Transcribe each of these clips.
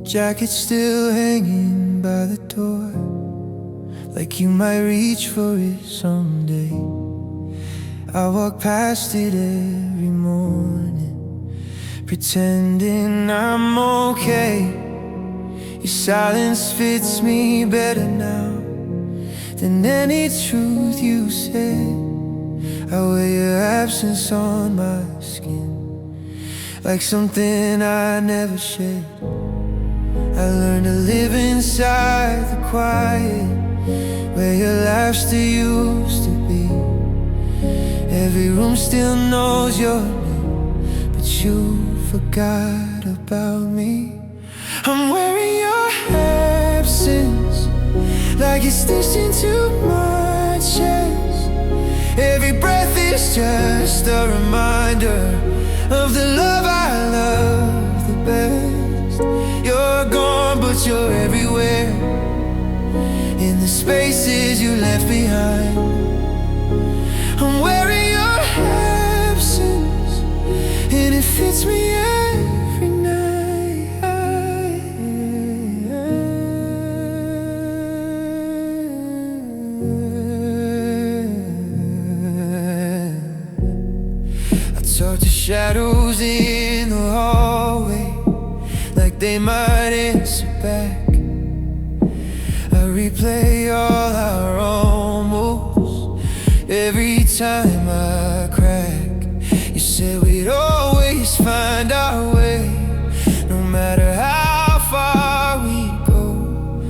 jacket still hanging by the door, like you might reach for it someday. I walk past it every morning, pretending I'm okay. Your silence fits me better now than any truth you said. I wear your absence on my skin, like something I never shed. I learned to live inside the quiet, where your laugh still used to be. Every room still knows your name, but you forgot about me. I'm wearing your absence like it's stitched into my chest. Every breath is just a reminder of the love I love the best. You're gone, but you're everywhere, in the spaces you left behind. I'm wearing your absence, and it fits me every night. I talk to shadows in the hallway, like they might answer back. I replay all our own moves every time I crack. You said we'd always find our way, no matter how far we go.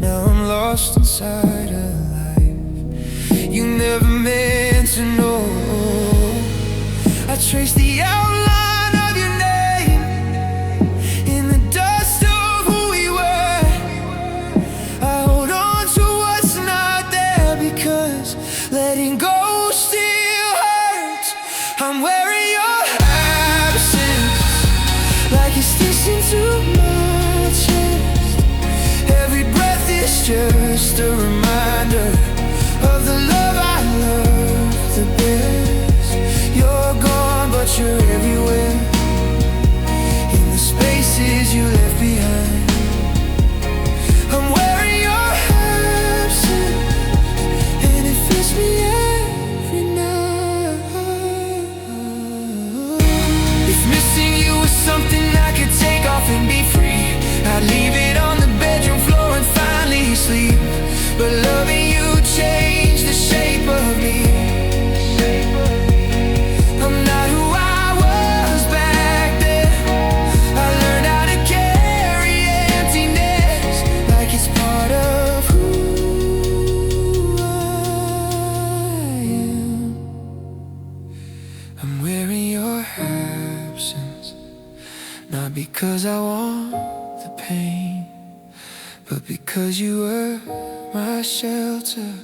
Now I'm lost inside a life you never meant to know. I trace the outline of your name in the dust of who we were. I hold on to what's not there, because letting go still hurts. I'm wearing your absence like it's stitched into my chest. Every breath is just a reminder of the love I love the best. You're gone, but you're everywhere, in the spaces you left behind. I'm wearing your absence, and it fits me every night. If missing you was something I could take off and be free, I'd leave it on the bedroom floor and finally sleep. But loving you changed the shape of me. I'm not who I was back then. I learned how to carry emptiness like it's part of who I am. I'm wearing your absence, not because I want the pain, but because you were my shelter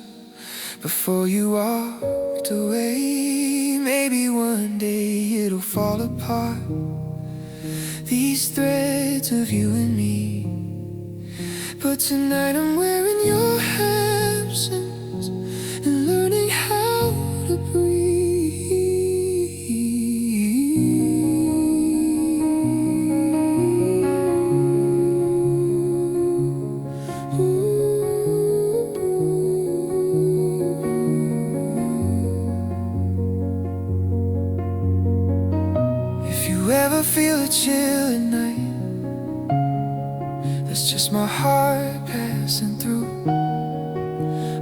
before you walked away. Maybe one day it'll fall apart, these threads of you and me. But tonight I'm wearing your absence and learning how to breathe. If you ever feel a chill at night, that's just my heart passing through.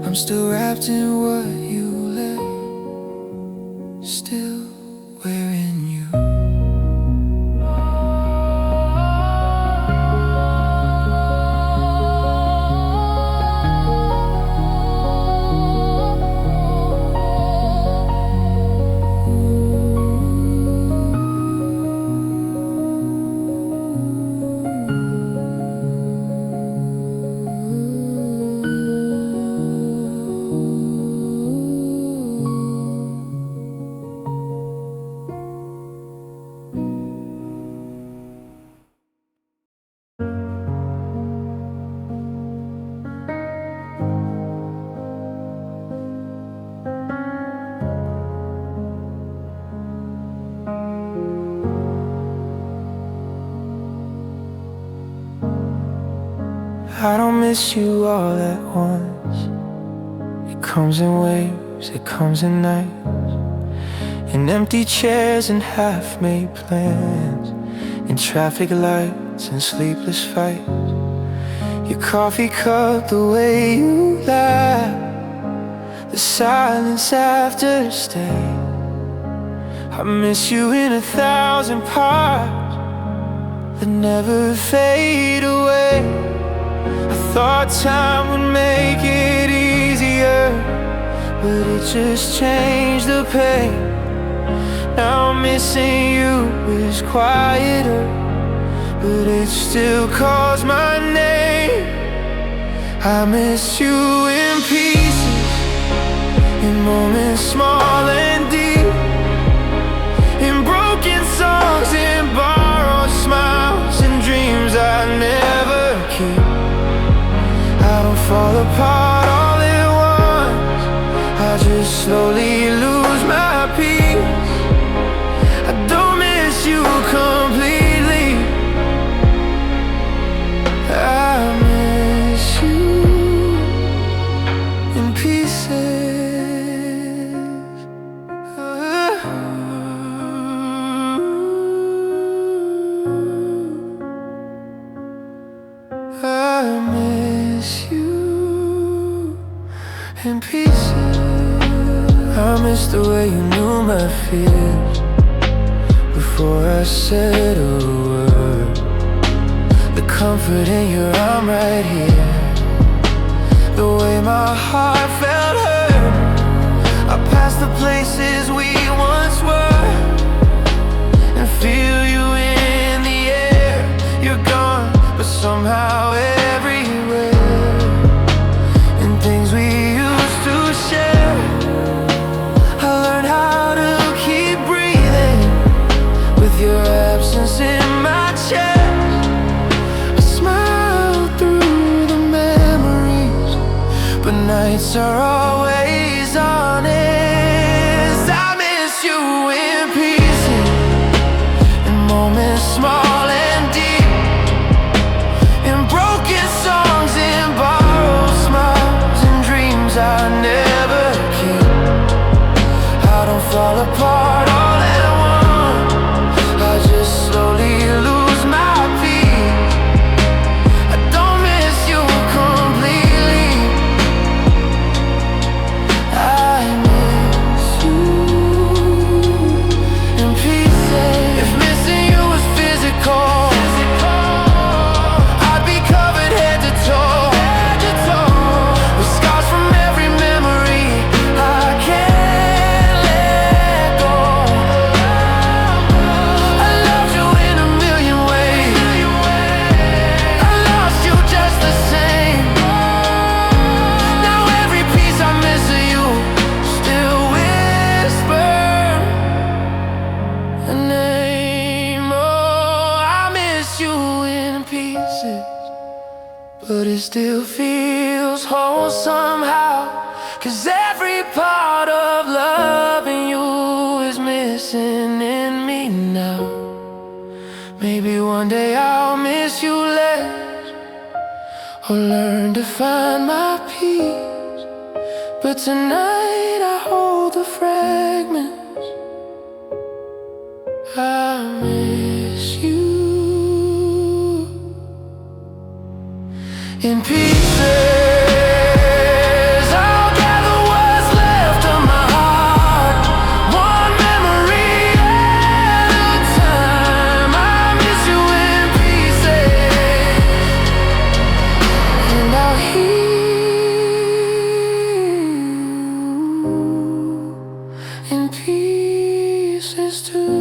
I'm still wrapped in what you left, still wearing you. I don't miss you all at once. It comes in waves, it comes in nights, in empty chairs and half-made plans, in traffic lights and sleepless fights. Your coffee cup, the way you laugh, the silence after stay. I miss you in 1,000 parts that never fade away. I thought time would make it easier, but it just changed the pain. Now missing you is quieter, but it still calls my name. I miss you in pieces, in moments small and deep, in broken songs, in borrowed smiles, and dreams I never keep. I don't fall apart all at once, I just slowly lose my peace. I don't miss you completely, I miss you in pieces. I miss you in pieces. I miss the way you knew my fears before I said a word, the comfort in your arm right here, the way my heart felt hurt. I pass the places we once were and feel you in the air. You're gone, but somehow everywhere, and things we used to share. I learned how to keep breathing with your absence in my chest. I smile through the memories, but nights are always honest. I miss you in pieces, in moments small and deep, in broken songs, in borrowed smiles, and dreams I never keep. I don't fall apart all at once, I just slowly lose my peace. I don't miss you completely, I miss you in pieces. If missing you was physical, I'd be covered head to toe, with scars from every memory I can't let go. I loved you in a million ways, I lost you just the same. Now every piece I miss of you still whisper a name. Oh, I miss you in pieces, but it still feels whole somehow, 'cause every part of loving you is missing in me now. Maybe one day I'll miss you less, or learn to find my peace, but tonight I hold the fragments. I miss you in pieces. I'll gather what's left of my heart, one memory at a time. I miss you in pieces, and I'll heal in pieces too.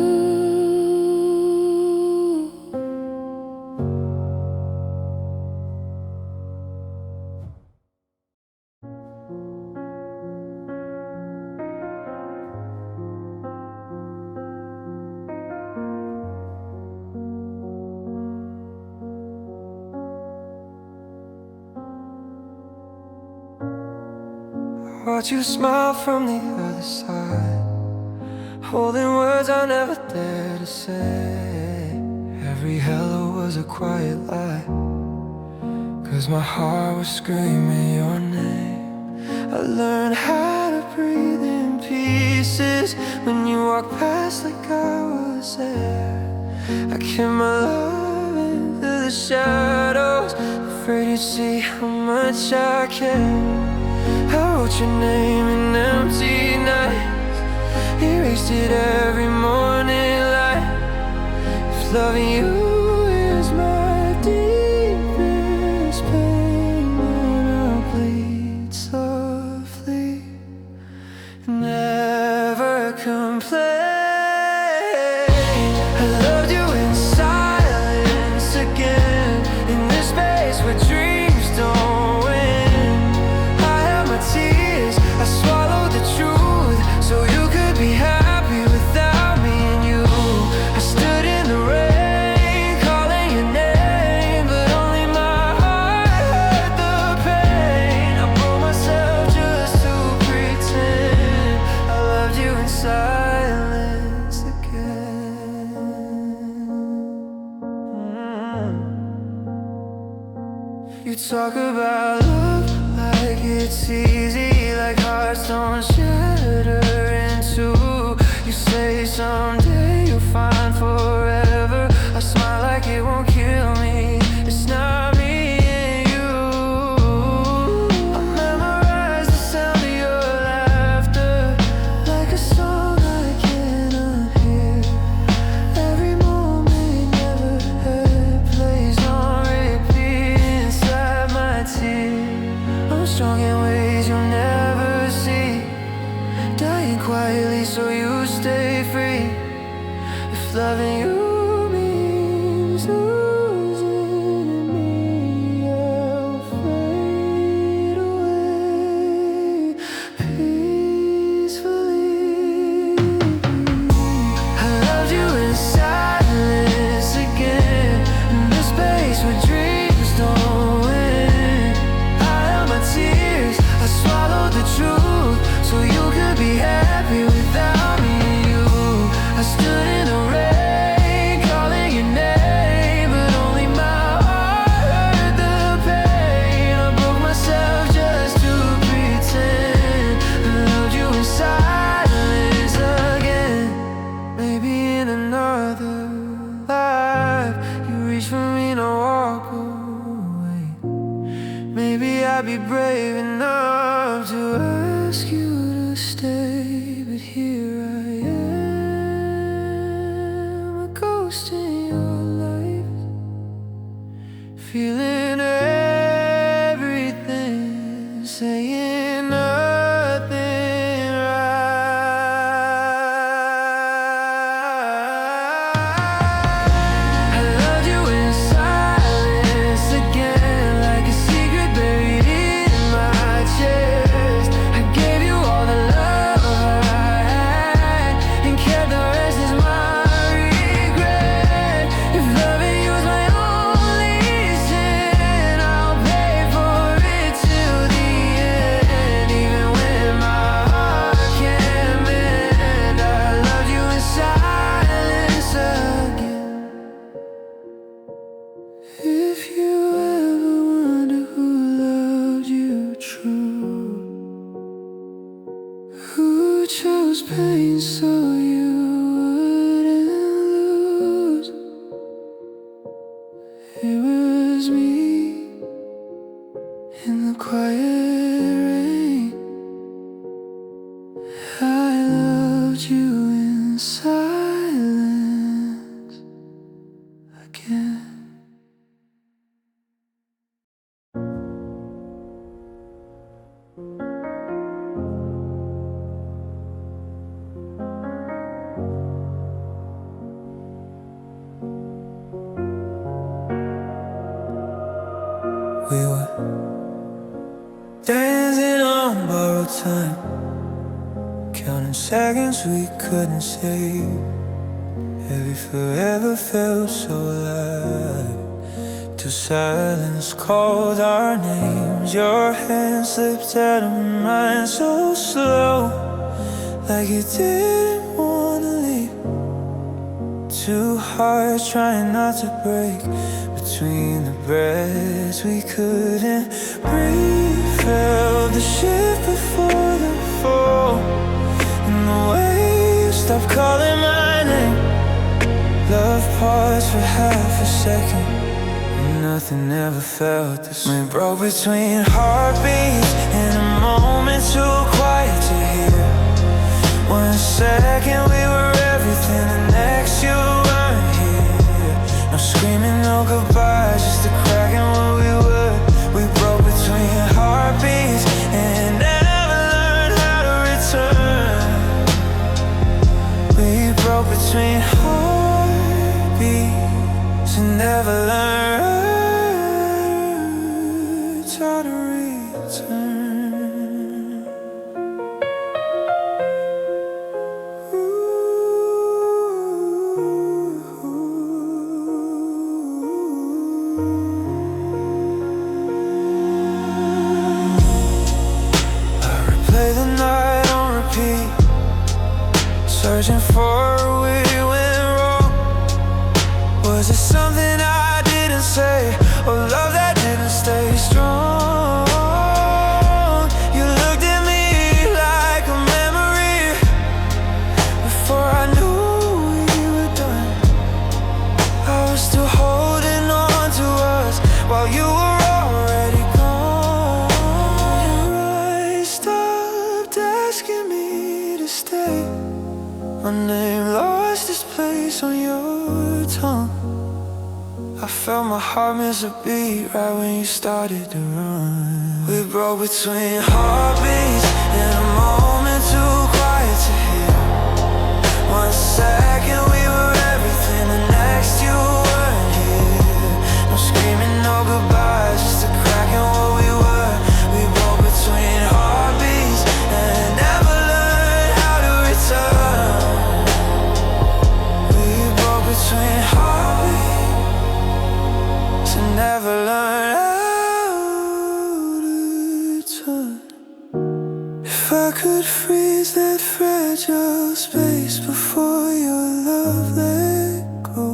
Watch you smile from the other side, holding words I never dare to say. Every hello was a quiet lie, 'cause my heart was screaming your name. I learned how to breathe in pieces when you walked past like I was there. I kept my love into the shadows, afraid you'd see how much I care. I wrote your name in empty nights, erased it every morning light. If loving you is my deepest pain, then I'll bleed softly, never complain. I loved you in silence again, in this space where dreams don't win. I had my tears, I swallowed the truth, so you could be happy without me and you. I stood in the rain, calling your name, but only my heart heard the pain. I broke myself just to pretend I loved you in silence again. You talk about love like it's easy, like hearts don't shatter in two. You say someday you'll find forever. I smile like it won't kill me. It's not me and you. I memorize the sound of your laughter, like a song I cannot hear. Every moment never heard plays on repeat inside my tears. I'm strong in ways you'll never see, dying quietly so you stay free. If loving you means losing me, I'll fade away peacefully. I loved you in silence again, in the space where dreams don't win. I held my tears, I swallowed the truth, so you could be happy without me and you. I stood in the rain, calling your name, but only my heart heard the pain. I broke myself just to pretend I loved you in silence again. Maybe in another life you reach for me and I walk away. Maybe I'd be brave enough to ask you to stay, but here I am, a ghost in your life, feeling everything, saying nothing right. I loved you in silence again, like a secret buried in my chest. I gave you all the love I had, and kept the rest as my regret. If loving you is my only sin, I'll pay for it till the end. Even when my heart can't mend, I loved you in silence again. If you ever wonder who loved you true, who chose pain so you wouldn't lose, it was me in the quiet rain. I loved you in silence again. We were dancing on borrowed time, counting seconds we couldn't save. Every forever felt so alive, till silence called our names. Your hand slipped out of mine so slow, like you didn't wanna leave. Two hearts trying not to break, between between the breaths. We couldn't breathe. Felt the shift before the fall, and the waves stopped calling my name. Love paused for half a second, and nothing ever felt this way. We broke between heartbeats in a moment too quiet to hear. 1 second we were everything, the next you weren't here. No screaming, no goodbye, just a crack in what we were. We broke between heartbeats and never learned how to return. We broke between heartbeats and never learned how to return. Searching for where we went wrong. Was it something I didn't say, or love that didn't stay strong? You looked at me like a memory before I knew we were done. I was still holding on to us while you were already gone. Your eyes stopped asking me to stay. My name lost its place on your tongue. I felt my heart miss a beat right when you started to run. We broke between heartbeats in a moment too quiet to hear. 1 second we were everything, the next you weren't here. No screaming, no goodbye, just a crack in what we were. We broke between heartbeats and never learned how to return. Between heartbeats and never learn how to turn. If I could freeze that fragile space before your love let go,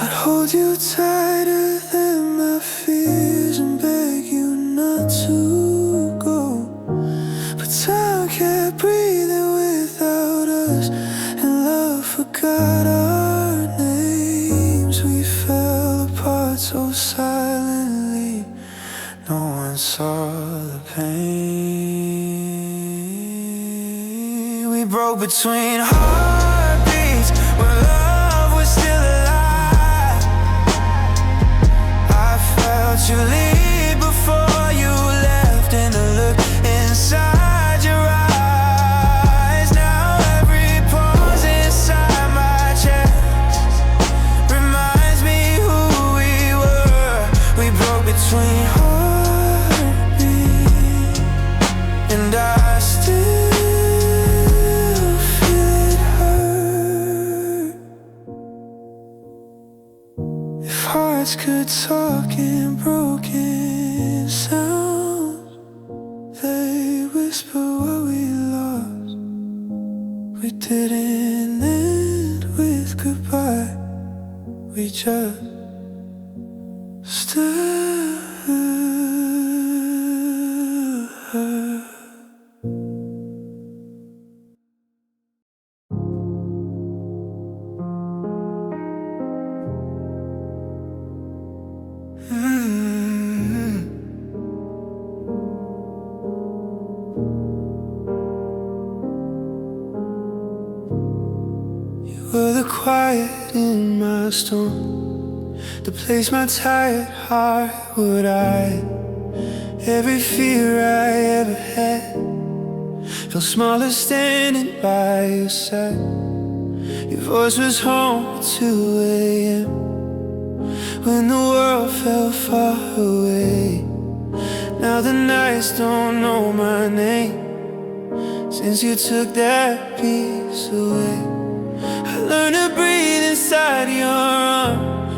I'd hold you tighter than my fears and beg you not to go. But time kept breathing without us, and love forgot us. So silently, no one saw the pain. We broke between heartbeats where love was still alive. I felt you leave before you left, and the look inside your eyes. Now every pause inside my chest reminds me who we broke between heartbeats, and I still feel it hurt. If hearts could talk in broken sounds, they whisper what we lost. We didn't end with goodbye, we just still hurt. You were the quiet in my storm, the place my tired heart would hide. Every fear I ever had felt smaller standing by your side. Your voice was home at 2 a.m. when the world felt far away. Now the nights don't know my name since you took that peace away. I learned to breathe inside your arms.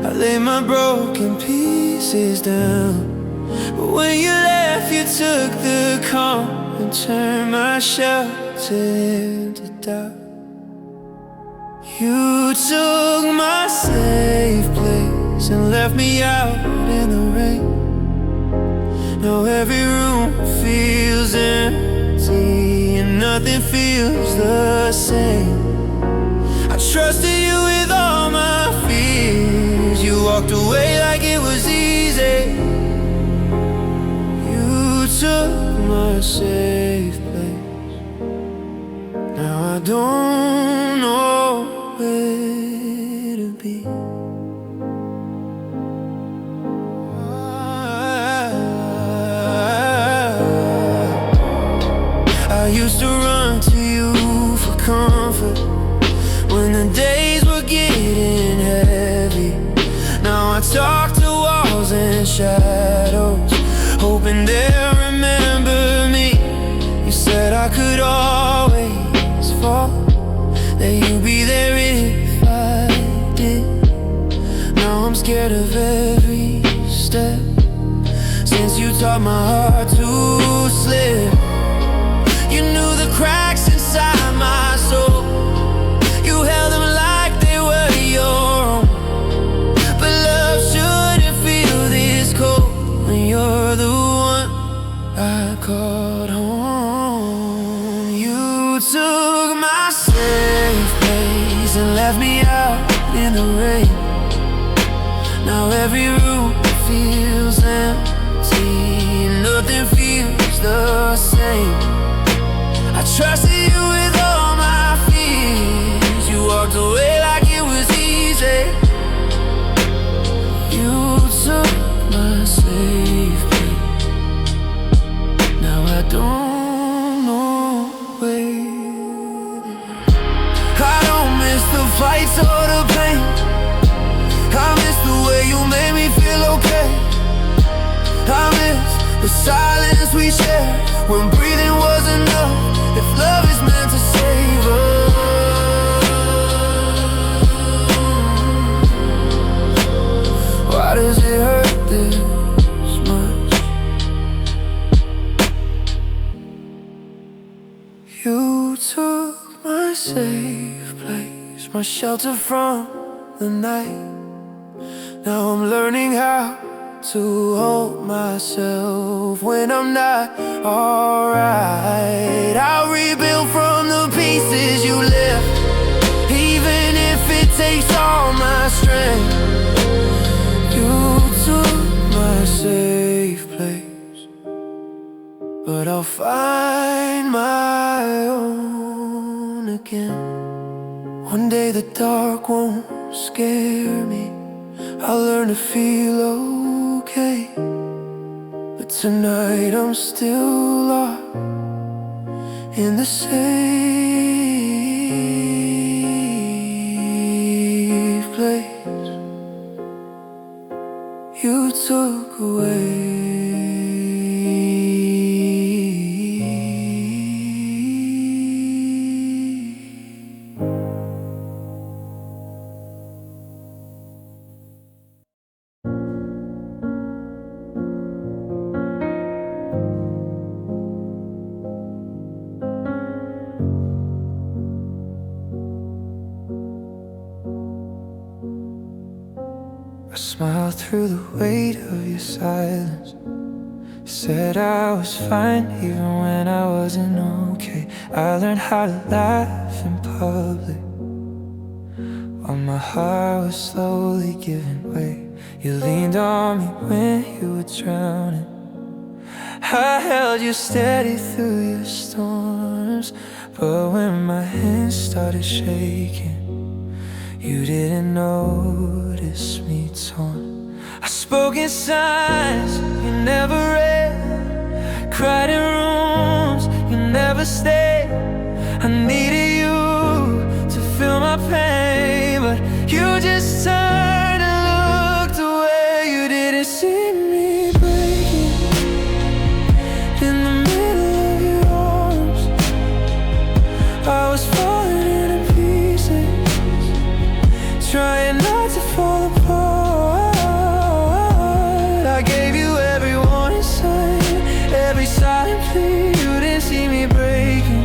I lay my broken pieces down, but when you left, you took the calm and turned my shelter into doubt. You took my safe place and left me out in the rain. Now every room feels empty and nothing feels the same. I trusted you with all my fears. You walked away like it was easy. You took my safe place. Now I don't know where to be. I used to run to you for comfort when the days were getting heavy. Now I talk to walls and shadows, hoping they'll remember me. You said I could always fall, that you'd be there if I did. Now I'm scared of every step, since you taught my heart to slip. You knew the cracks inside my soul. You held them like they were your own. But love shouldn't feel this cold when you're the one I called home. You took my safe place and left me out in the rain. Now every room feels empty and nothing feels the same. I trusted you with all my fears. You walked away like it was easy. You took my safe place. Now I don't know where. I don't miss the fights or the pain. I miss the way you made me feel okay. I miss the silence we shared when breathing was enough. If love is meant to save us, why does it hurt this much? You took my safe place, my shelter from the night. Now I'm learning how to hold myself when I'm not alright. I'll rebuild from the pieces you left, even if it takes all my strength. You took my safe place, but I'll find my own again. One day the dark won't scare me. I'll learn to feel okay, but tonight I'm still lost in the safe place you took away. I smiled through the weight of your silence. Said I was fine even when I wasn't okay. I learned how to laugh in public while my heart was slowly giving way. You leaned on me when you were drowning. I held you steady through your storms, but when my hands started shaking, you didn't notice me torn. I spoke in signs you never read, cried in rooms you never stayed. I needed you to feel my pain, but you just turned and looked away. You didn't see me breaking in the middle of your arms. I was falling into pieces, trying not to fall apart. I gave you every warning sign, every silent plea. You didn't see me breaking,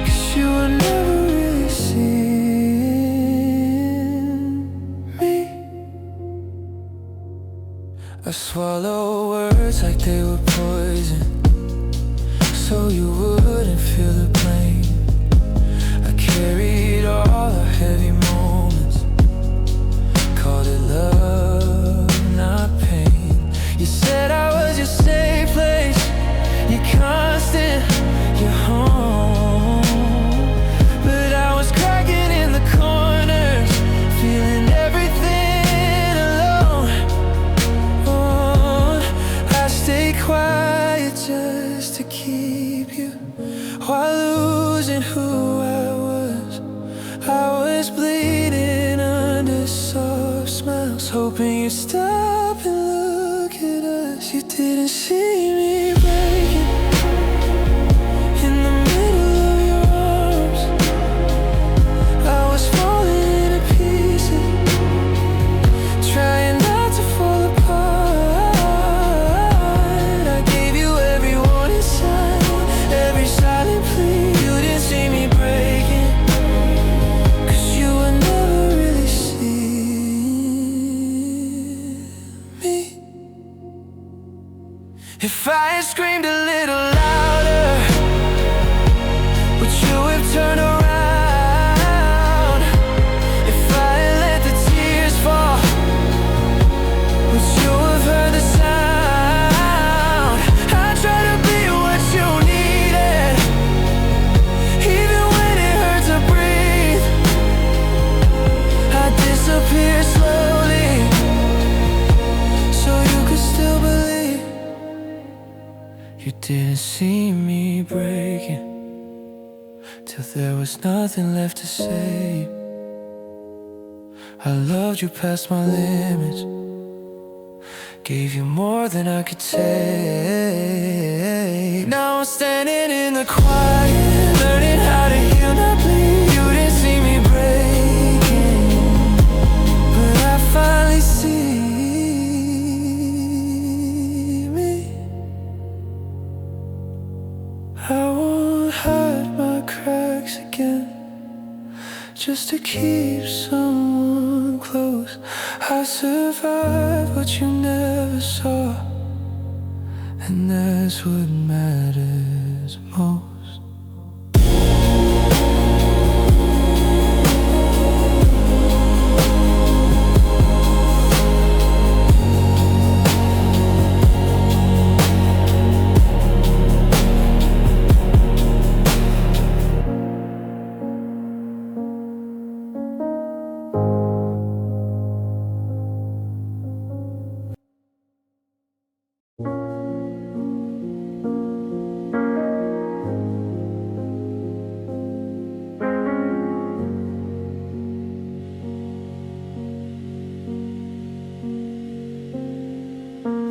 'cause you were never really seen. I swallow words like they were poison, so you wouldn't feel the pain. I carried all our heavy moments, called it love, not pain. You said I was your safe place, your constant, your home. But I was cracking in the corners, feeling everything alone. Oh, I stayed quiet just to keep you, while losing who I was. I was bleeding under soft smiles, hoping you'd stop and look at us. You didn't see me breaking in the middle of your arms. I was falling to pieces, trying not to fall apart. I gave you every warning sign, every silent plea. You didn't see me breaking, 'cause you would never really see me. If I had screamed a little louder, would you have turned around? If I had let the tears fall, would you have heard the sound? I tried to be what you needed, even when it hurt to breathe. I disappeared slowly, so you could still believe. You didn't see me breaking, till there was nothing left to say. I loved you past my limits, gave you more than I could take. Now I'm standing in the quiet, learning how to heal, not bleed. You didn't see me breaking, but I finally see me. I won't hide my cracks again, just to keep someone close. I survived what you never saw, and that's what matters most.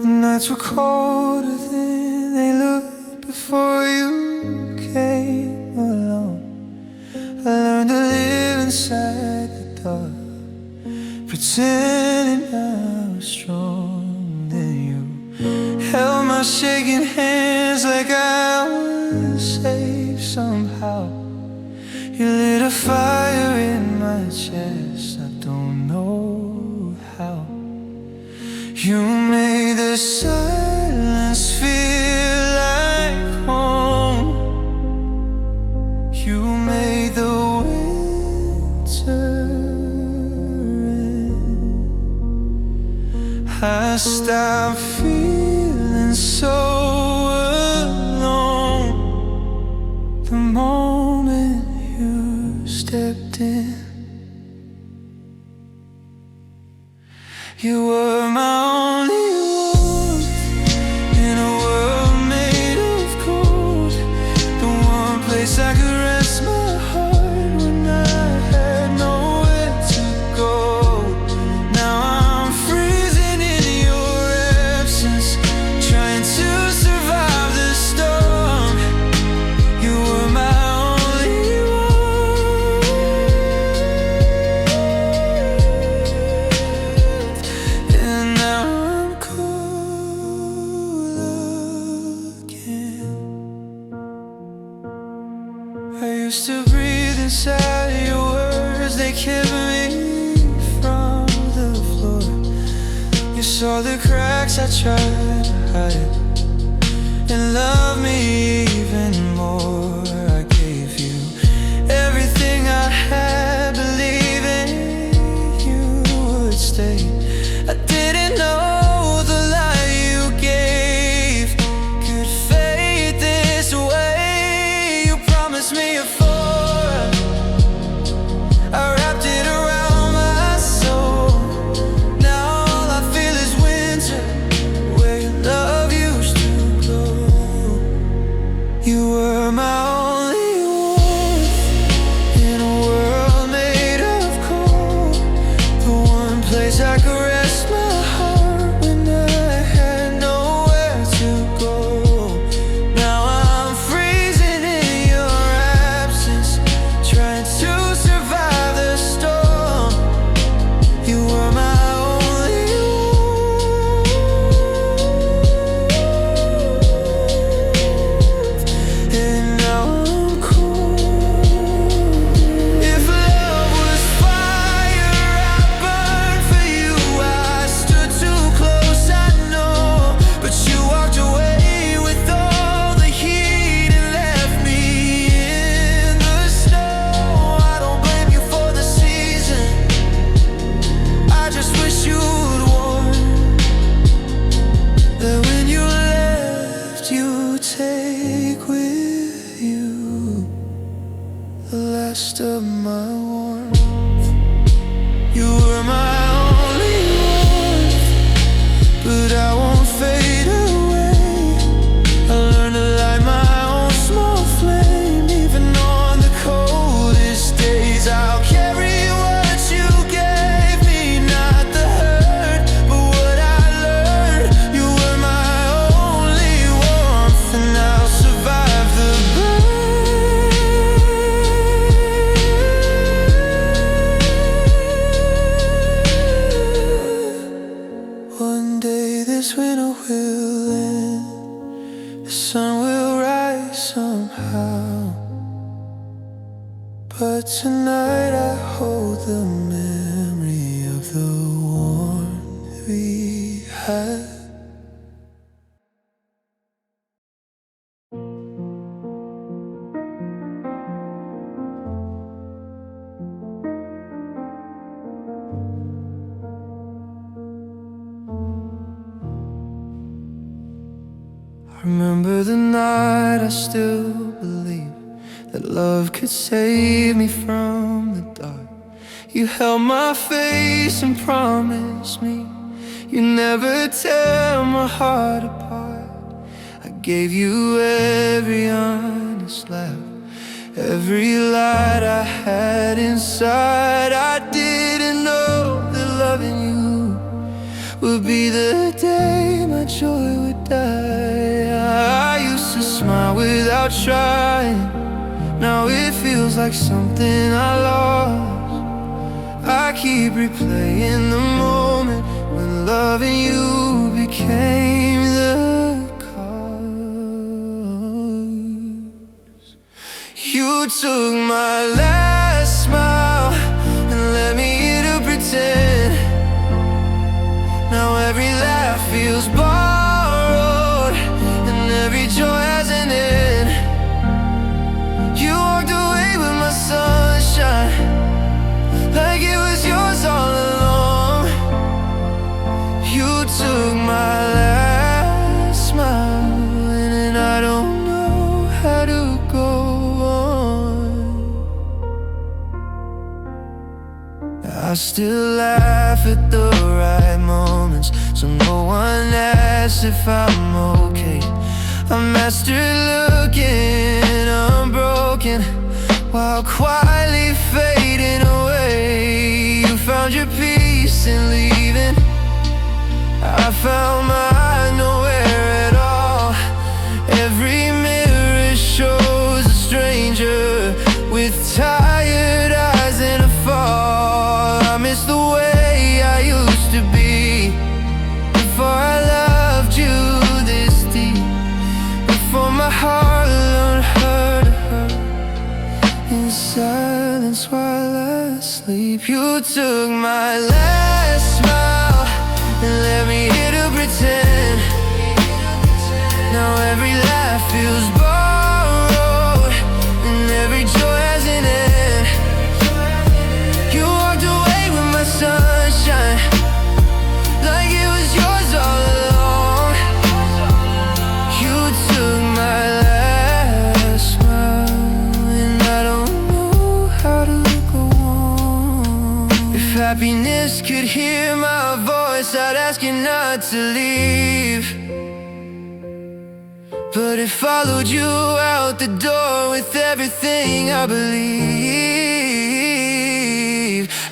The nights were colder than they looked before you came along. I learned to live inside the dark, pretending I was stronger than you. Held my shaking hands like I was safe somehow. You lit a fire in my chest, I don't know how. You made the silence feel like home. You made the winter end. I stopped feeling so alone the moment you stepped in. You were my only warmth in a world made of gold, the one place I could rest my heart when I had nowhere to go. Now I'm freezing in your absence, trying to survive the storm. You were my only warmth, and now I'm cold again. I used to breathe inside your words, they kept me from the floor. You saw the cracks I tried to hide, and love me even more. I gave you everything I had, believing you would stay. I didn't know the lie you gave could fade this way. You promised me a forever, I wrapped it around my soul. Now all I feel is winter, where your love used to glow. You were my only warmth in a world made of cold, the one place I could rest my heart when I had nowhere to go. Now I'm freezing in your absence, trying to survive the storm. You were my only warmth, and now I'm cold. If love was fire, I burned for you. I stood too close, I know, but you walked away with all the heat and left me in the snow. I don't blame you for the season, I just wish you'd warn that when you left, you take with you the last of my warmth. You were my only warmth, but I won't fade away. I learned to light my own small flame, even on the coldest days. I'll carry what you gave me, not the hurt, but what I learned. You were my only warmth, and I'll survive the burn. One day this winter will end, the sun will rise somehow, but tonight I hold the memory of the warmth we had. I remember the night, I still believe that love could save me from the dark. You held my face and promised me you'd never tear my heart apart. I gave you every honest laugh, every light I had inside. I didn't know that loving you would be the day my joy would die. I used to smile without trying, now it feels like something I lost. I keep replaying the moment when loving you became the cause. You took my last smile and let me to pretend. Now every laugh feels borrowed, and every joy has an end. You walked away with my sunshine, like it was yours all along. You took my last smile, and I don't know how to go on. I still laugh at the right moments, so no one asks if I'm okay. I mastered looking unbroken while quietly fading away. You found your peace in leaving, I found mine nowhere at all. Every mirror shows a stranger with tired eyes and a fall. I miss the way I used to be before I loved you this deep, before my heart learned how to hurt in silence while I sleep. You took my last smile and let me just could hear my voice, I'd ask you not to leave. But it followed you out the door with everything I believe.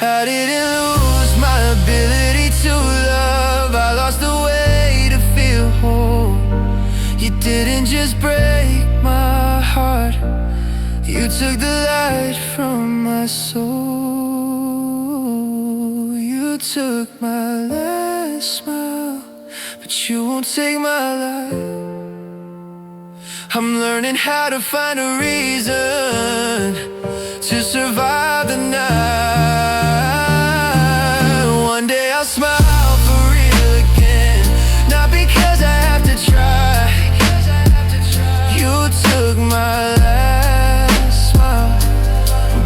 I didn't lose my ability to love, I lost the way to feel whole. You didn't just break my heart, you took the light from my soul. You took my last smile, but you won't take my life. I'm learning how to find a reason to survive the night. One day I'll smile for real again, not because I have to try. You took my last smile,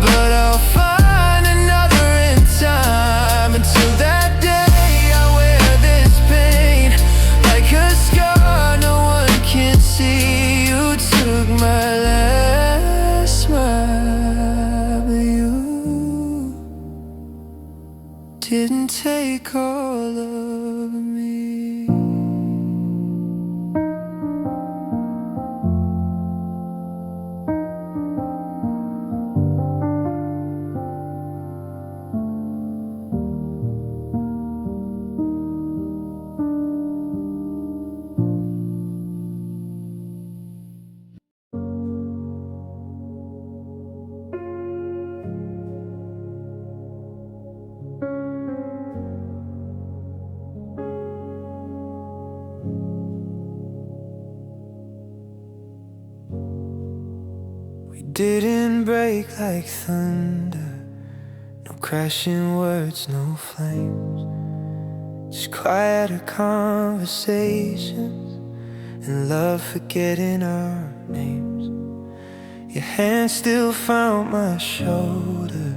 but I'll find another in time. Until that day I wear this pain like a scar no one can see. You took my last smile, but you didn't take all of me. Didn't break like thunder, no crashing words, no flames, just quieter conversations and love forgetting our names. Your hand still found my shoulder,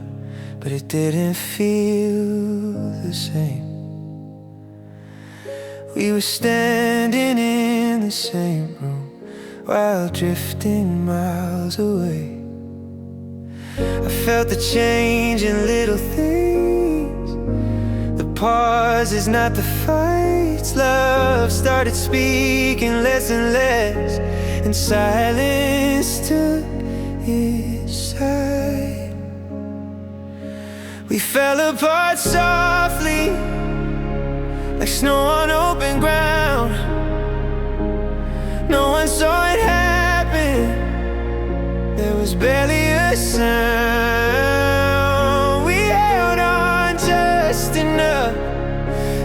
but it didn't feel the same. We were standing in the same room while drifting miles away. I felt the change in little things, the pauses, not the fights. Love started speaking less and less, and silence took its side. We fell apart softly, like snow on open ground. No one saw it happen, there was barely a sound. We held on just enough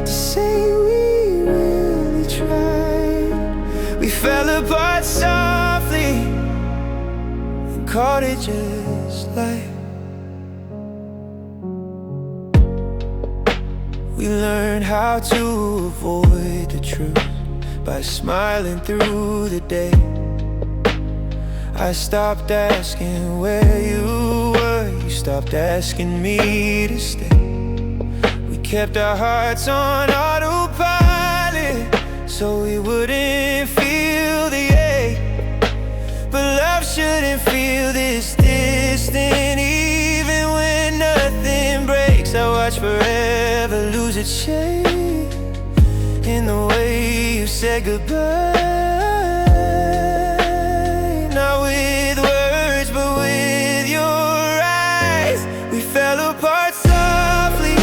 to say we really tried. We fell apart softly and called it just life. We learned how to avoid the truth by smiling through the day. I stopped asking where you were, you stopped asking me to stay. We kept our hearts on autopilot so we wouldn't feel the ache. But love shouldn't feel this distant, even when nothing breaks. I watch forever lose its shape in the way you said goodbye. Not with words, but with your eyes. We fell apart softly,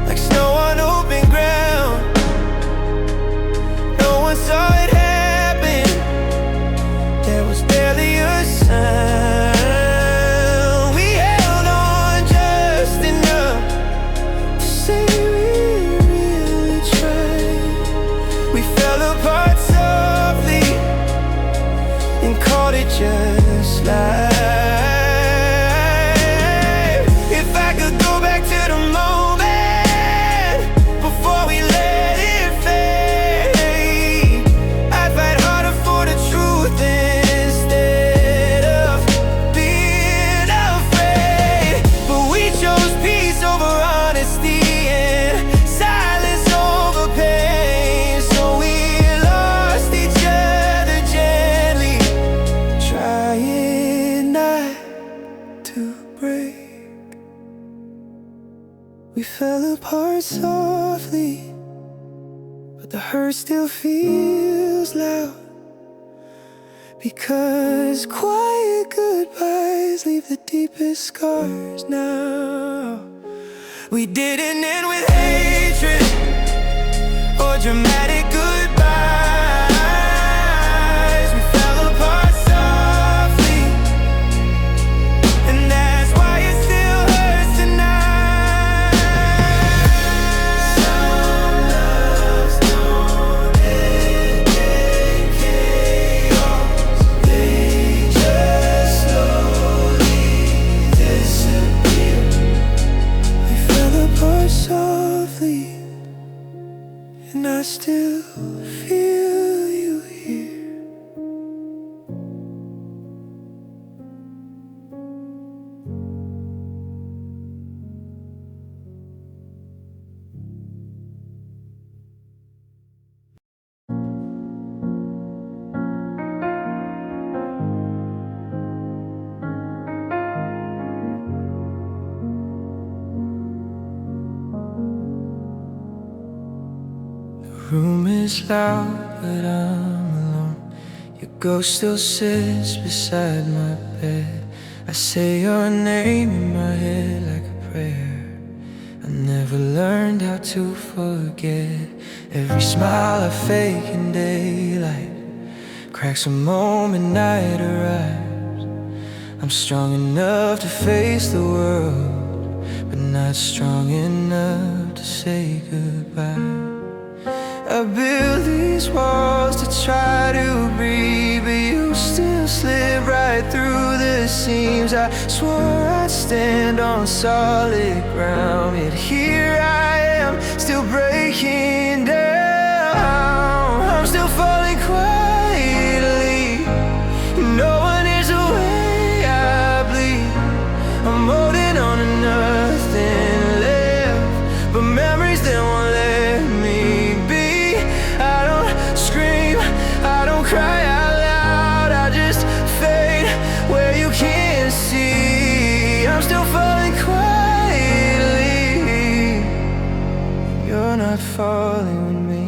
like snow on open ground. No one saw it happen, there was barely a sound. We held on just enough to say we fell apart softly and called it just life. If I could go back to the moment before we let it fade, I'd fight harder for the truth instead of being afraid. But we chose peace over honesty and silence over pain. So we lost each other gently, trying hurt softly, but the hurt still feels loud, because quiet goodbyes leave the deepest scars now. We didn't end with hatred or dramatic goodbyes. We fell apart softly, and that's why it still hurts tonight. Some loves don't end in chaos, they just slowly disappear. We fell apart softly, and I still feel you here. The room is loud, but I'm alone. Your ghost still sits beside my bed. I say your name in my head like a prayer. I never learned how to forget. Every smile I fake in daylight cracks a moment night arrives. I'm strong enough to face the world, but not strong enough to say goodbye. I build these walls to try to breathe, but you still slip right through the seams. I swore I'd stand on solid ground, yet here I am, still breaking down. I'm still falling quietly. No one hears the way I bleed. I'm holding on to nothing left but memories that won't let me be. I don't scream, I don't cry out loud, I just fade where you can't see. I'm still falling quietly. You're not falling with me.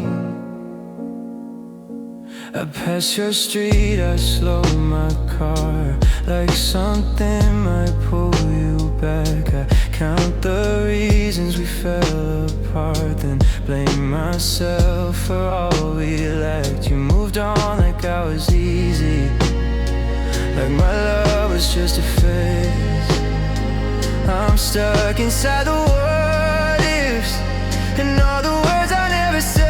I pass your street, I slow my car, like something might pull you back. I count the reasons we fell apart, then blame myself for all we lacked. You moved on like I was easy, like my love was just a phase. I'm stuck inside the what ifs and all the words I never said.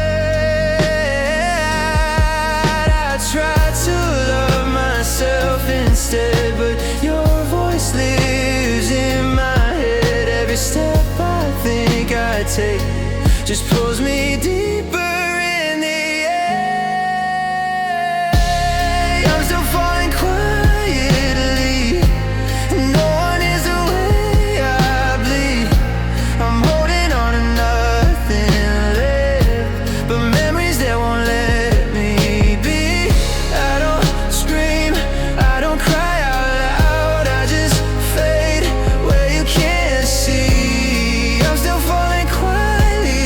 I tried to love myself instead, but your voice lives in my head. Every step I think I take just pulls me deeper in the air. I'm still falling quietly. No one is the way I bleed. I'm holding on to nothing left but memories that won't let me be. I don't scream, I don't cry out loud, I just fade where you can't see. I'm still falling quietly,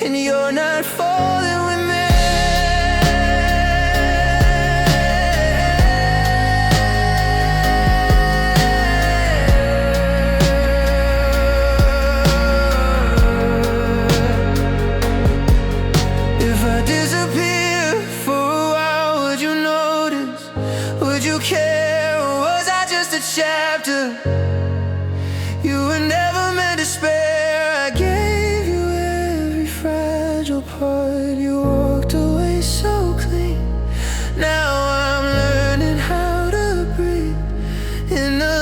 and you're not falling with me. If I disappear for a while, would you notice? Would you care? Or was I just a chapter you were never meant to spare? I gave you every fragile part. You walked away so clean. Now I'm learning how to breathe in the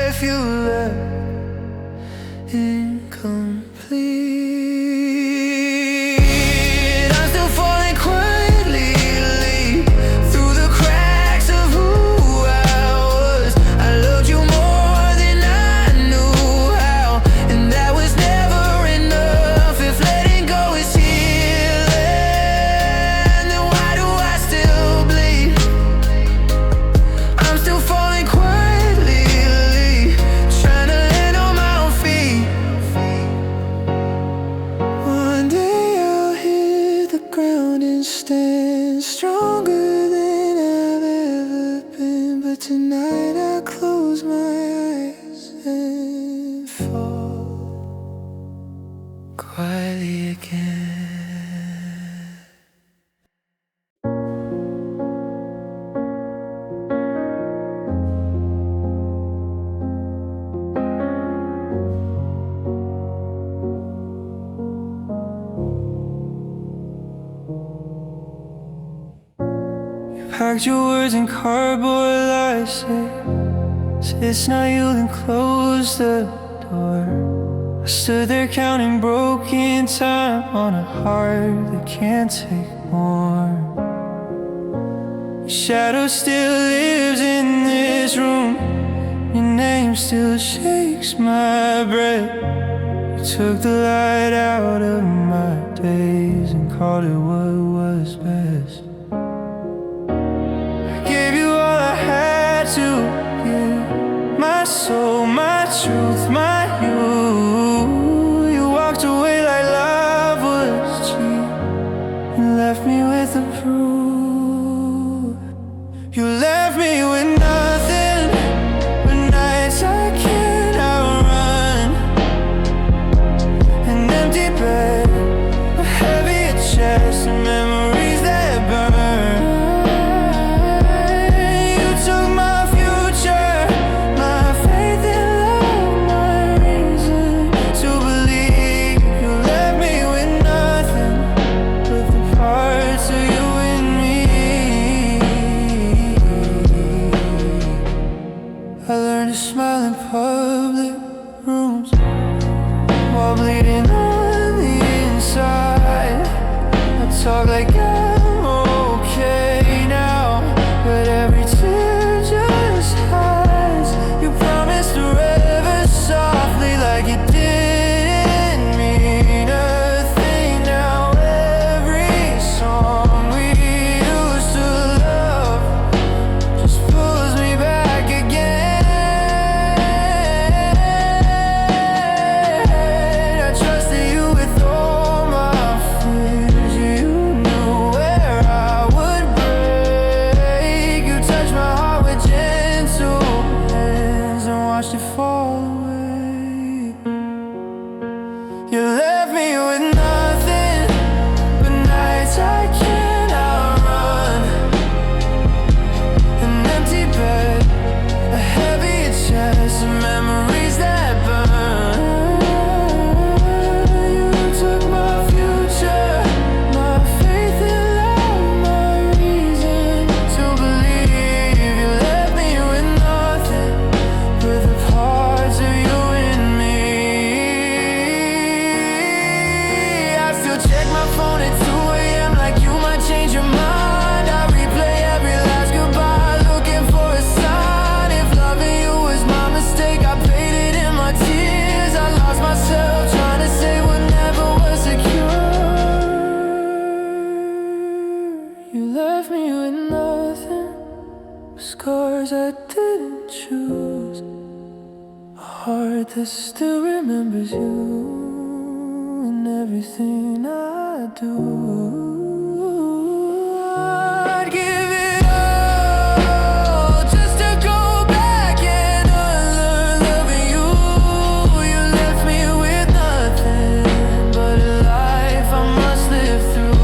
life you left incomplete. I'm still falling quietly through the cracks of who I was. I loved you more than I knew how, and that was never enough. If letting go is healing, then why do I still bleed? I'm still falling quietly. quietly again. Packed your words in cardboard lies, said it's not you, then closed the door. I stood there counting broken time on a heart that can't take more. Your shadow still lives in this room, your name still shakes my breath. You took the light out of my days and called it what was best. To give my soul, my truth, my you. You walked away like love was cheap and left me with the proof. You left me with nothing but nights I can't outrun, an empty bed, a heavy chest, and memories that burn. Smile in public rooms while bleeding on the inside. I talk like I'm okay now, but every tear just hides. You promised forever softly like you didn't mean a thing. Now every song we used to love just pulls me back again. Scars I didn't choose, a heart that still remembers you and everything I do. I'd give it all just to go back and unlearn loving you. You left me with nothing but a life I must live through.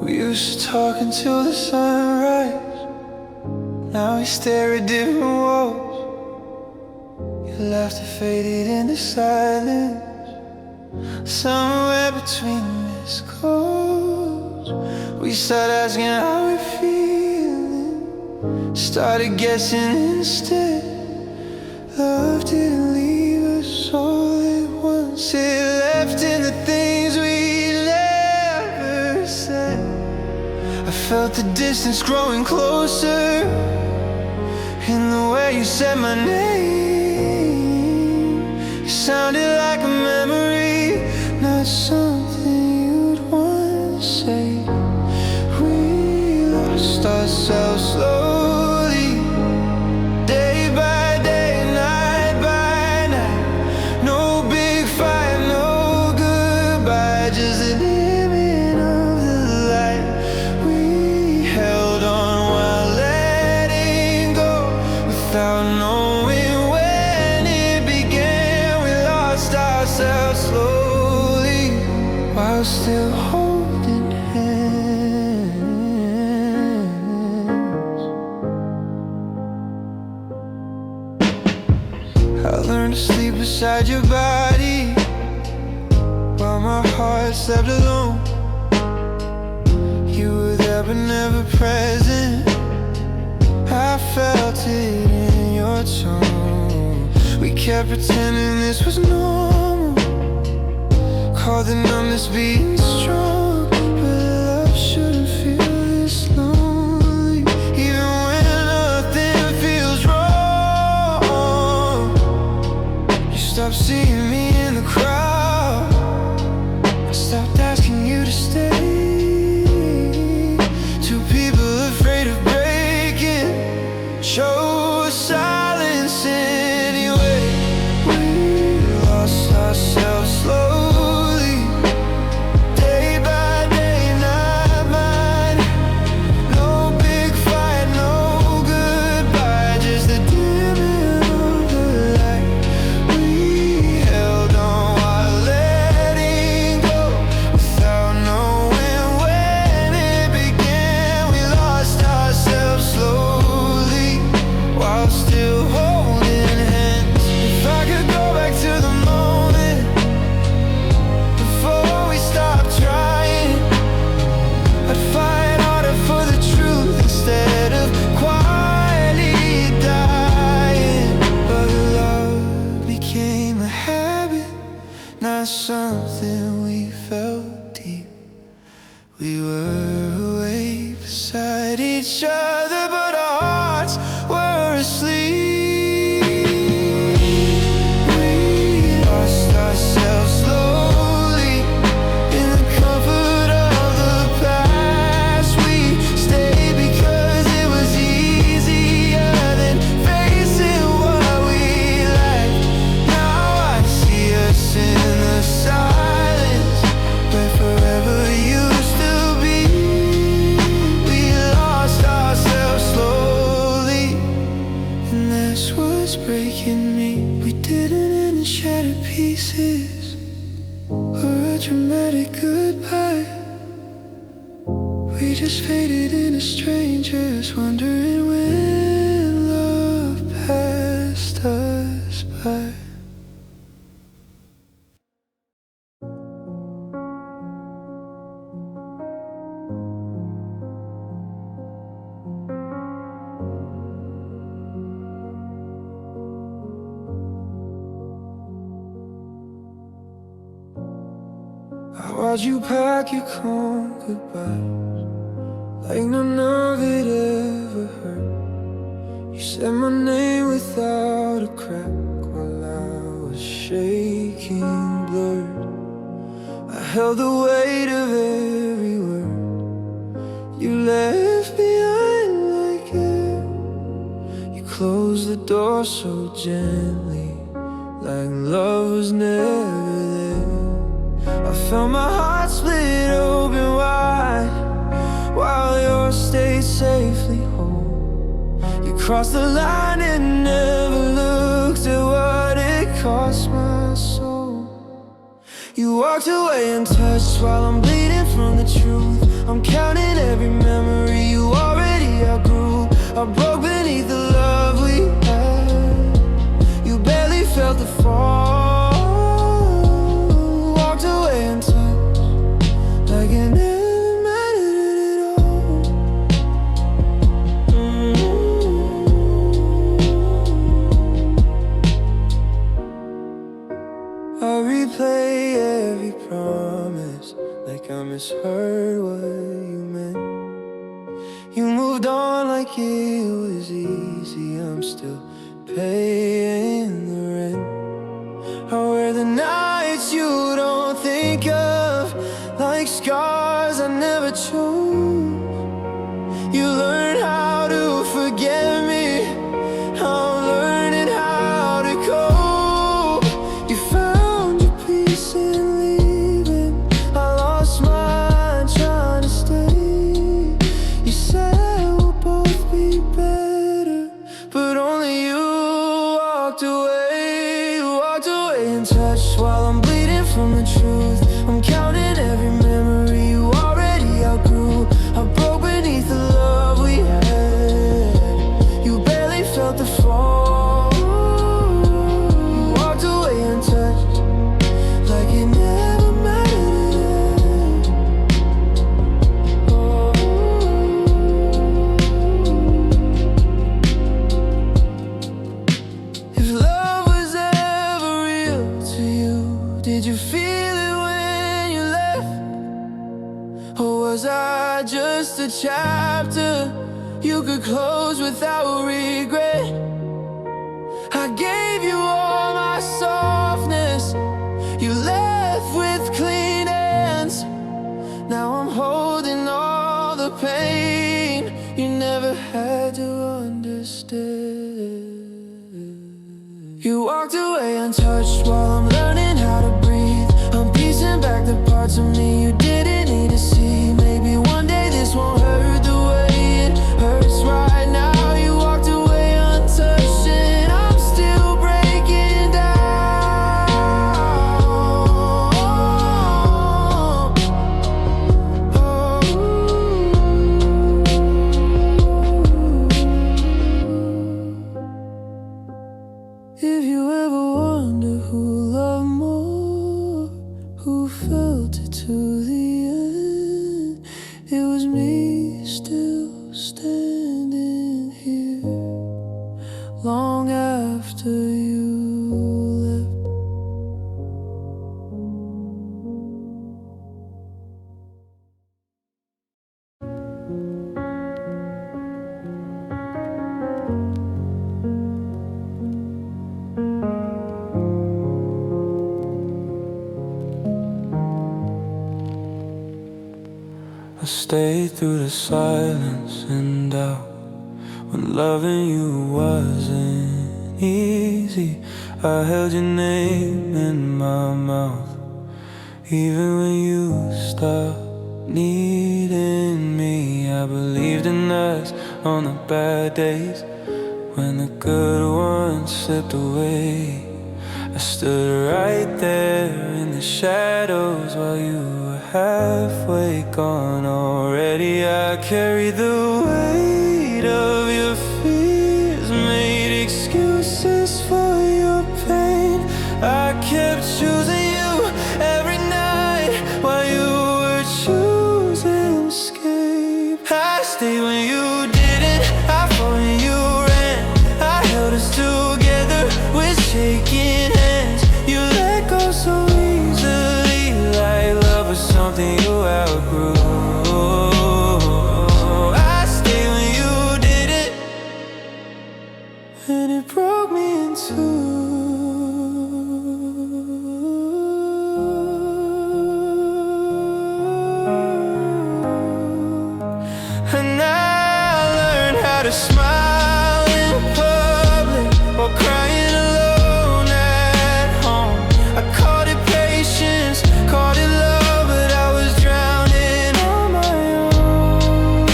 We used to talk until the sunrise. Now we stare at different walls. Your laughter faded into silence. Somewhere between this calls, we started asking how we're feeling. Started guessing instead Love didn't leave us all at once. It left in the things we never said. I felt the distance growing closer in the way you said my name. It sounded like a memory, not something you'd once say. We lost ourselves slowly, day by day, night by night. No big fight, no goodbye, just a dimming of the light. We held on while letting go, without knowing when it began. We lost ourselves slowly, while still holding hands. I learned to sleep beside your body, while my heart slept alone. You were there but never present. I felt it in your tone. We kept pretending this was normal, called the numbness being strong. But love shouldn't feel this lonely, even when nothing feels wrong. You stopped seeing me in the crowd, I stopped asking you to stay. Two people afraid of breaking chose silence anyway. We lost ourselves slowly, day by day, night by night. No big fight, no goodbye, just the dimming of the light. We held on while letting go, without knowing when it began. We lost ourselves slowly, while still holding hands. If I could go back to the moment before we stopped trying, I'd fight harder for the truth instead of quietly dying. But love became a habit, not something we felt deep. We were awake beside each other, but our hearts were asleep. We lost ourselves slowly in the comfort of the past. We stayed because it was easier than facing what we lacked. Now I see us in the silence, where forever used to be. We lost ourselves slowly, and that's what's breaking me. We didn't end in shattered pieces or a dramatic goodbye. We just faded into strangers, wondering when love passed us by. I watched you pack your calm goodbyes, like none of it ever hurt. You said my name without a crack while I was shaking, blurred. I held the weight of every word you left behind like air. You closed the door so gently, like love was never there. I felt my heart split open wide, while yours stayed safely home. You crossed the line and never looked at what it cost my soul. You walked away untouched while I'm bleeding from the truth. I'm counting every memory you already outgrew. I broke beneath the love we had. You barely felt the fall. Walked away untouched, like it never mattered at all. I'm still paying the rent. How are the nights you don't think of, like scars I never chose? You learn how to forget me, I'm learning how to cope. You found your peace in leaving, I lost mine trying to stay. You said we'll both be better, but only you walked away. You walked away untouched while I'm bleeding from the truth. I'm counting every memory you already outgrew. I broke beneath the love we had. You barely felt the fall. You walked away untouched, like it never mattered. Oh. If love was ever real to you, did you feel it when you left? Or was I just a chapter you could close without regret? I gave you all my softness, you left with clean hands. Now I'm holding all the pain you never had to understand. You walked away untouched while I'm learning how to breathe. I'm piecing back the parts of me you didn't need to see. Maybe one day this won't hurt the way it hurts right now. You walked away untouched and I'm still breaking down. Oh. If you ever wonder who loved more, who felt it to the end, it was me still standing here long after you left. I stayed through the silence and doubt when loving you wasn't easy. I held your name in my mouth even when you stopped needing me. I believed in us on the bad days when the good ones slipped away. I stood right there in the shadows while you were halfway gone already. I carried the weight of your fears, made excuses for your pain. I kept choosing you every night while you were choosing escape. I stayed when you didn't, I fought when you ran. I held us together with shaking hands. You let go so easily, like love was something you outgrew. I stayed when you didn't, and it broke me in two. And I learned how to smile in public while crying alone at home. I called it patience, called it love, but I was drowning on my own.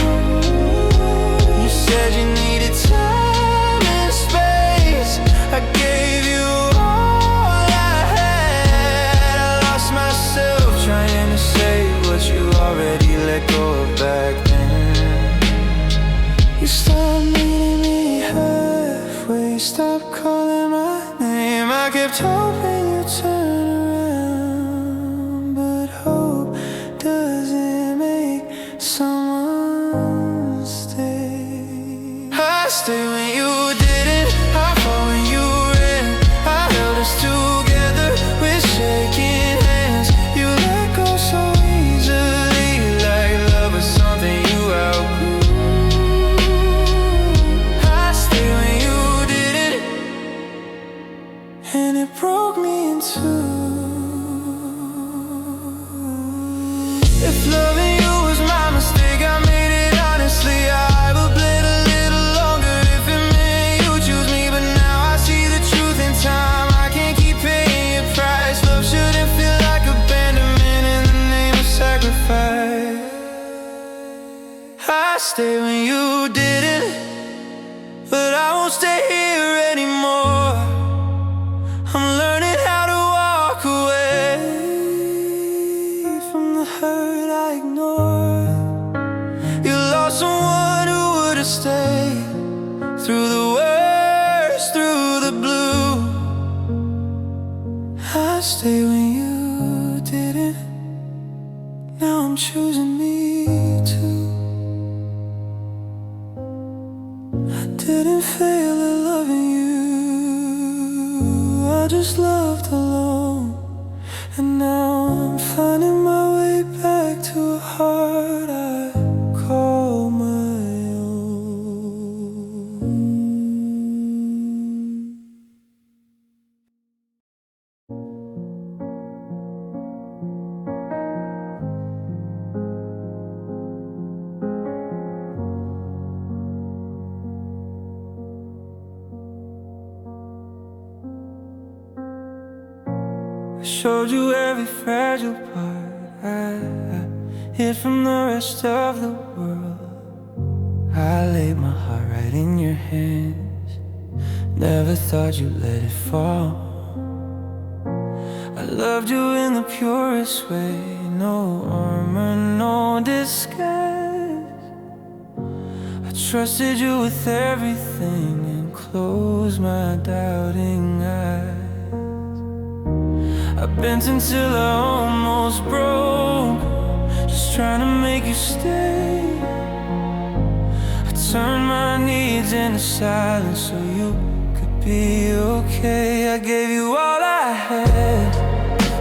You said you needed time and space, I gave you all I had. I lost myself trying to say what you already let go of back then. You stopped meeting me halfway, stopped calling my name. I kept hoping you'd turn around, but hope doesn't make someone stay. I stayed when you didn't, I fought when you ran. I held us together with shaking hands. You let go so easily, like love was something you outgrew. I stayed when you won't stay here anymore. I'm learning how to walk away from the hurt I ignored. You lost someone who would have stayed through the worst, through the blue. I stayed when you didn't. Now I'm choosing me too. I didn't fail at loving you, I just loved alone. And now I'm finding my way back to a heart I call my own. I showed you every fragile part I hid from the rest of the world. I laid my heart right in your hands, never thought you'd let it fall. I loved you in the purest way, no armor, no disguise. I trusted you with everything and closed my doubting eyes. I bent until I almost broke, just trying to make you stay. I turned my needs into silence so you could be okay. I gave you all I had,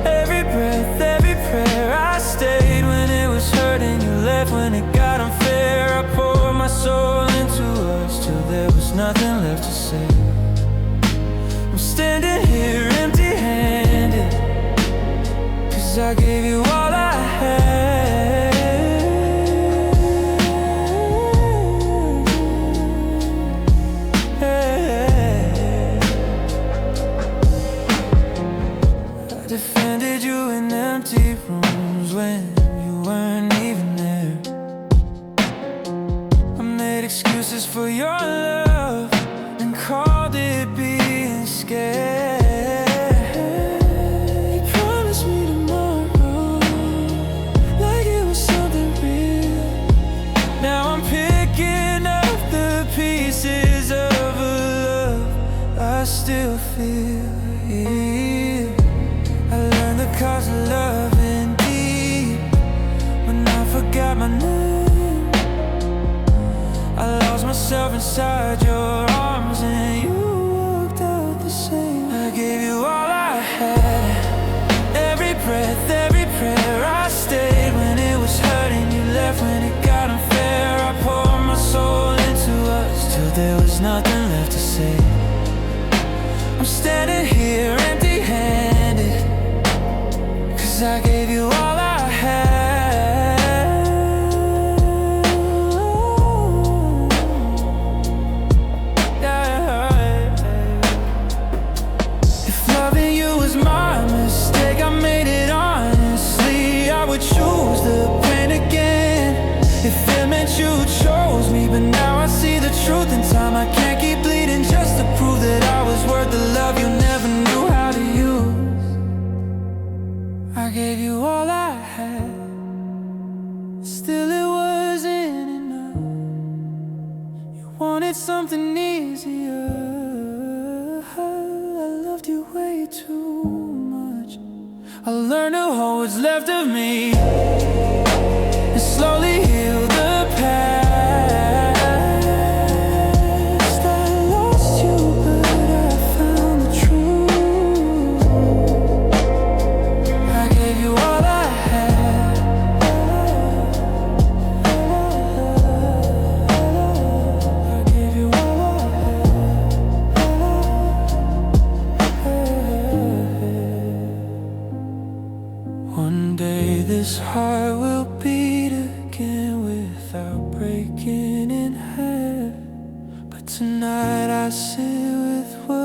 every breath, every prayer. I stayed when it was hurting, you left when it got unfair. I poured my soul into us till there was nothing left to say. I'm standing here empty-handed, 'cause I gave you all I had. I defended you in empty rooms when you weren't even there. I made excuses for your love and called it being scared. I still feel here. I learned the cause of love in deep when I forgot my name. I lost myself inside your arms and you walked out the same. I gave you all I had, every breath, every prayer. I stayed when it was hurting, you left when it got unfair. I poured my soul into us till there was nothing left to say. I'm standing here empty-handed, 'cause I gave you all I had. If loving you was my mistake, I made it honestly. I would choose the pain again if it meant you chose me. But now I see the truth in time. I can't keep bleeding just to prove that I was worth the love you never knew how to use. I gave you all I had, still it wasn't enough. You wanted something easier. I loved you way too much. I learned to hold what's left of me and slowly heal the past. This heart will beat again without breaking in half. But tonight I sit with what